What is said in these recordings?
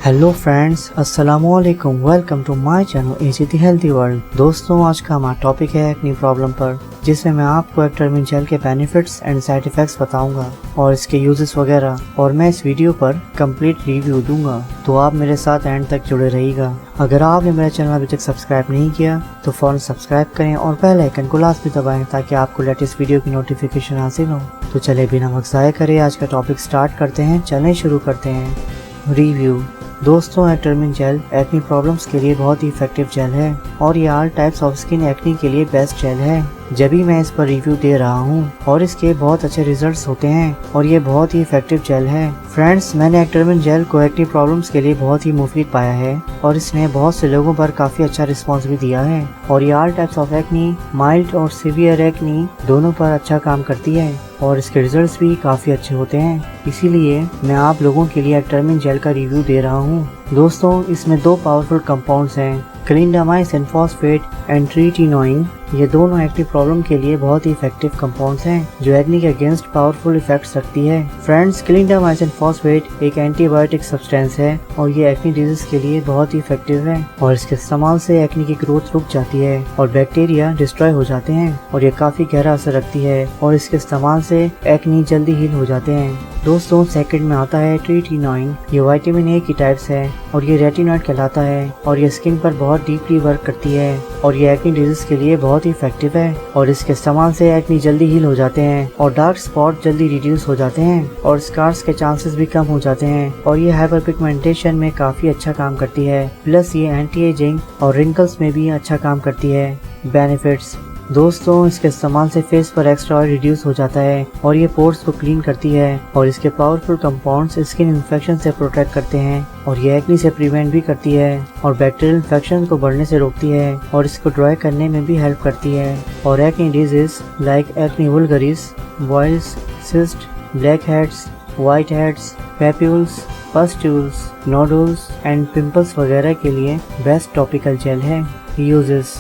Hello friends, अस्सलामुअलैकुम। Welcome to my channel AG the healthy world. दोस्तों, आज का हमारा टॉपिक है एक्ने प्रॉब्लम पर, जिसमें मैं आपको एक्टरमिन जेल के बेनिफिट्स एंड साइड इफेक्ट्स बताऊंगा और इसके यूजेस वगैरह, और मैं इस वीडियो पर कंप्लीट रिव्यू दूंगा। तो आप मेरे साथ एंड तक जुड़े रहिएगा। अगर आपने मेरा चैनल अभी तक सब्सक्राइब नहीं किया तो फौरन सब्सक्राइब करें और बेल आइकन को लाजमी दबाएं ताकि आपको लेटेस्ट वीडियो की नोटिफिकेशन हासिल हो। तो चले बिना वक्त ज़ाया करे आज का टॉपिक स्टार्ट करते हैं। चलें शुरू करते हैं। रिव्यू। दोस्तों, एक्टरमिन जेल एक्ने प्रॉब्लम्स के लिए बहुत ही इफेक्टिव जेल है और ये all types of skin acne के लिए बेस्ट जेल है। जब भी मैं इस पर रिव्यू दे रहा हूँ और इसके बहुत अच्छे रिजल्ट्स होते हैं और ये बहुत ही इफेक्टिव जेल है। फ्रेंड्स, मैंने एक्टरमिन जेल को एक्ने प्रॉब्लम्स के लिए बहुत ही मुफीद पाया है और इसने बहुत से लोगों पर काफी अच्छा रिस्पॉन्स भी दिया है। और ये all types of acne, mild और सीवियर एक्ने दोनों पर अच्छा काम करती है और इसके रिजल्ट्स भी काफी अच्छे होते हैं। इसीलिए मैं आप लोगों के लिए एक्टरमिन जेल का रिव्यू दे रहा हूँ। दोस्तों, इसमें दो पावरफुल कंपाउंड्स हैं, क्लिंडामाइसिन फॉस्फेट एंड ट्रीटिनोइन। ये दोनों एक्ने प्रॉब्लम के लिए बहुत ही इफेक्टिव कंपाउंड्स हैं जो एक्ने के अगेंस्ट पावरफुल इफेक्ट्स रखती है। फ्रेंड्स, क्लिंडामाइसिन फॉस्फेट एक एंटीबायोटिक सब्सटेंस है और ये एक्ने डिजीज के लिए बहुत ही इफेक्टिव है और इसके इस्तेमाल से एक्ने की ग्रोथ रुक जाती है और बैक्टीरिया डिस्ट्रॉय हो जाते हैं और ये काफी गहरा असर रखती है और इसके इस्तेमाल से एक्ने जल्दी हील हो जाते हैं। दोस्तों, सेकंड में आता है ट्रीटिनोइन। ये विटामिन ए की टाइप्स है और ये रेटिनॉइड कहलाता है और ये स्किन पर बहुत डीपली वर्क करती है और ये एक्ने डिजीज के लिए बहुत ही इफेक्टिव है और इसके इस्तेमाल से एक्ने जल्दी हील हो जाते हैं और डार्क स्पॉट जल्दी रिड्यूस हो जाते हैं और स्कार्स के चांसेस भी कम हो जाते हैं और ये हाइपर पिगमेंटेशन में काफी अच्छा काम करती है। प्लस ये एंटी एजिंग और रिंकल्स में भी अच्छा काम करती है। बेनिफिट्स। दोस्तों, इसके इस्तेमाल से फेस पर एक्स्ट्रा ऑयल रिड्यूस हो जाता है और ये पोर्स को क्लीन करती है और इसके पावरफुल कंपाउंड्स स्किन इन्फेक्शन से प्रोटेक्ट करते हैं और ये एक्ने से प्रिवेंट भी करती है और बैक्टीरियल इन्फेक्शन को बढ़ने से रोकती है और इसको ड्राई करने में भी हेल्प करती है। और acne disease like acne vulgaris, boils, cyst, black heads, white heads, papules, pustules, nodules and pimples वगैरह के लिए बेस्ट टॉपिकल जेल है। यूजेस।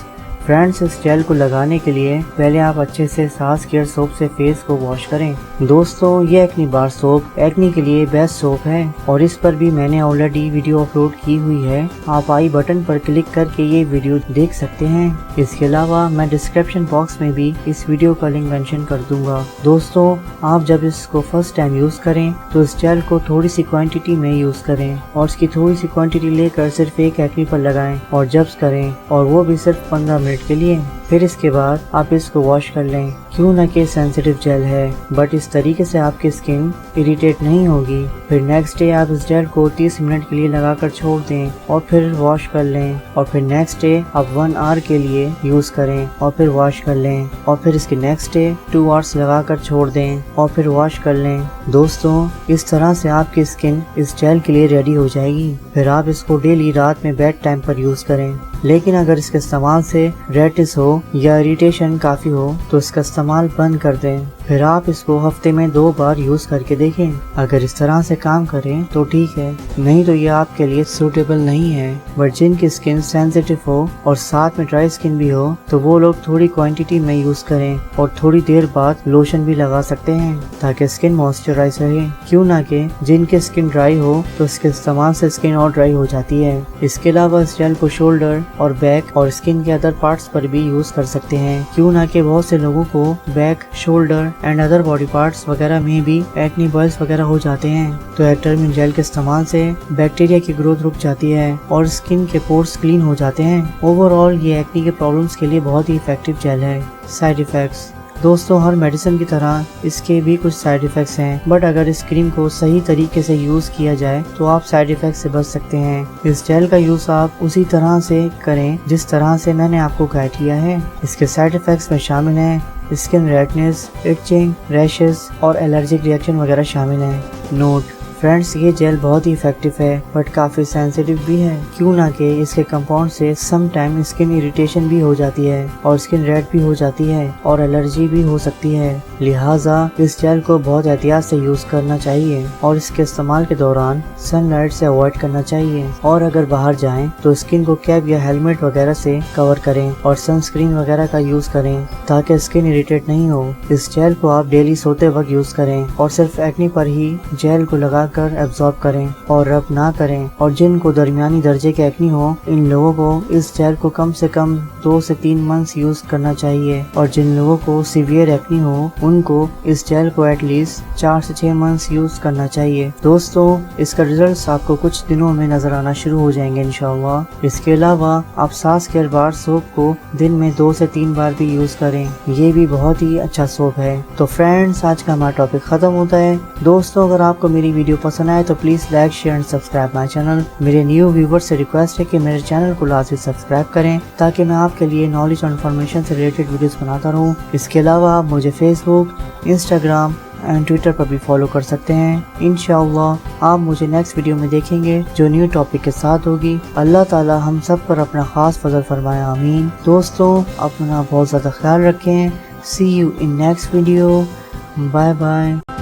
फ्रेंड्स, इस जेल को लगाने के लिए पहले आप अच्छे से सास केयर सोप से फेस को वॉश करें। दोस्तों, ये एक्ने बार सोप एक्ने के लिए बेस्ट सोप है और इस पर भी मैंने ऑलरेडी वीडियो अपलोड की हुई है। आप आई बटन पर क्लिक करके ये वीडियो देख सकते हैं। इसके अलावा मैं डिस्क्रिप्शन बॉक्स में भी इस वीडियो का लिंक मेंशन कर दूंगा। दोस्तों, आप जब इसको फर्स्ट टाइम यूज करें तो इस जेल को थोड़ी सी क्वांटिटी में यूज करें और इसकी थोड़ी सी क्वांटिटी लेकर सिर्फ एक एक्ने पर लगाएं और जब्स करें और वो भी सिर्फ 15 मिनट के लिए। फिर इसके बाद आप इसको वॉश कर लें। क्यों न कि सेंसिटिव जेल है, बट इस तरीके से आपकी स्किन इरिटेट नहीं होगी। फिर नेक्स्ट डे आप इस जेल को 30 मिनट के लिए लगाकर छोड़ दें और फिर वॉश कर लें और फिर नेक्स्ट डे आप 1 आवर के लिए यूज करें और फिर वॉश कर लें और फिर इसके नेक्स्ट डे 2 आवर्स लगाकर छोड़ दें और फिर वॉश कर लें। दोस्तों, इस तरह से आपकी स्किन इस जेल के लिए रेडी हो जाएगी। फिर आप इसको डेली रात में बेड टाइम पर यूज करें। लेकिन अगर इसके इस्तेमाल से रेटिस हो या इरिटेशन काफी हो तो इसका इस्तेमाल बंद कर दें। फिर आप इसको हफ्ते में 2 बार यूज करके देखें। अगर इस तरह से काम करें तो ठीक है, नहीं तो ये आपके लिए सूटेबल नहीं है। बट जिनकी स्किन सेंसिटिव हो और साथ में ड्राई स्किन भी हो तो वो लोग थोड़ी क्वांटिटी में यूज करें और थोड़ी देर बाद लोशन भी लगा सकते हैं ताकि स्किन मॉइस्चराइज रहे। क्यों ना कि जिनकी स्किन ड्राई हो तो इसके इस्तेमाल से स्किन और ड्राई हो जाती है। इसके अलावा इस जेल को शोल्डर और बैक और स्किन के अदर पार्ट्स पर भी यूज कर सकते हैं। क्यों ना कि बहुत से लोगों को back, shoulder and other body parts वगैरह में भी एक्ने बॉयल्स वगैरह हो जाते हैं। तो एक्टरमिन जेल के इस्तेमाल से बैक्टीरिया की ग्रोथ रुक जाती है और स्किन के पोर्स क्लीन हो जाते हैं। ओवरऑल ये एक्ने के प्रॉब्लम्स के लिए बहुत ही इफेक्टिव जेल है। Side effects. दोस्तों, हर मेडिसिन की तरह इसके भी कुछ साइड इफेक्ट्स हैं, बट अगर इस क्रीम को सही तरीके से यूज किया जाए तो आप साइड इफेक्ट से बच सकते हैं। इस जेल का यूज आप उसी तरह से करें जिस तरह से मैंने आपको गाइड किया है। इसके साइड इफेक्ट्स में शामिल हैं स्किन रेडनेस, इचिंग, रैशेस और एलर्जिक रिएक्शन वगैरह शामिल हैं। नोट। फ्रेंड्स, ये जेल बहुत ही इफेक्टिव है बट काफी सेंसिटिव भी है। क्यों ना कि इसके कंपाउंड से सम टाइम स्किन इरिटेशन भी हो जाती है और स्किन रेड भी हो जाती है और एलर्जी भी हो सकती है। लिहाजा इस जेल को बहुत एहतियात से यूज करना चाहिए और इसके इस्तेमाल के दौरान सनलाइट से अवॉइड करना चाहिए और अगर बाहर जाएं तो स्किन को कैप या हेलमेट वगैरह से कवर करें और सनस्क्रीन वगैरह का यूज करें ताकि स्किन इरिटेट नहीं हो। इस जेल को आप डेली सोते वक्त यूज करें और सिर्फ एक्ने पर ही जेल को लगा कर एब्जॉर्ब करें और रब ना करें। और जिनको दरमियानी दर्जे के एक्नी हो, इन लोगों को इस जेल को कम से कम 2 से 3 मंथ्स यूज करना चाहिए। और जिन लोगों को सीवियर एक्नी हो, उनको इस जेल को एटलीस्ट 4 से 6 मंथ्स यूज करना चाहिए। दोस्तों, इसका रिजल्ट आपको कुछ दिनों में नजर आना शुरू हो जाएंगे इंशाअल्लाह। इसके अलावा आप सास केयर बार सोप को दिन में 2 से 3 बार भी यूज करें, ये भी बहुत ही अच्छा सोप है। तो फ्रेंड्स, आज का हमारा टॉपिक खत्म होता है। दोस्तों, अगर आपको मेरी वीडियो पसंद आए तो please like, share and subscribe my channel. मेरे न्यू व्यूवर्स से रिक्वेस्ट है कि मेरे चैनल को लाजमी सब्सक्राइब करें ताकि मैं आपके लिए नॉलेज और इन्फॉर्मेशन से रिलेटेड वीडियोस बनाता रहूं। इसके अलावा आप मुझे फेसबुक, इंस्टाग्राम एंड ट्विटर पर भी फॉलो कर सकते हैं। इंशाअल्लाह आप मुझे नेक्स्ट वीडियो में देखेंगे जो न्यू टॉपिक के साथ होगी। अल्लाह ताला हम सब पर अपना खास फजल फरमाए, आमीन। दोस्तों, अपना बहुत ज़्यादा ख्याल रखें। See you in next video. Bye bye.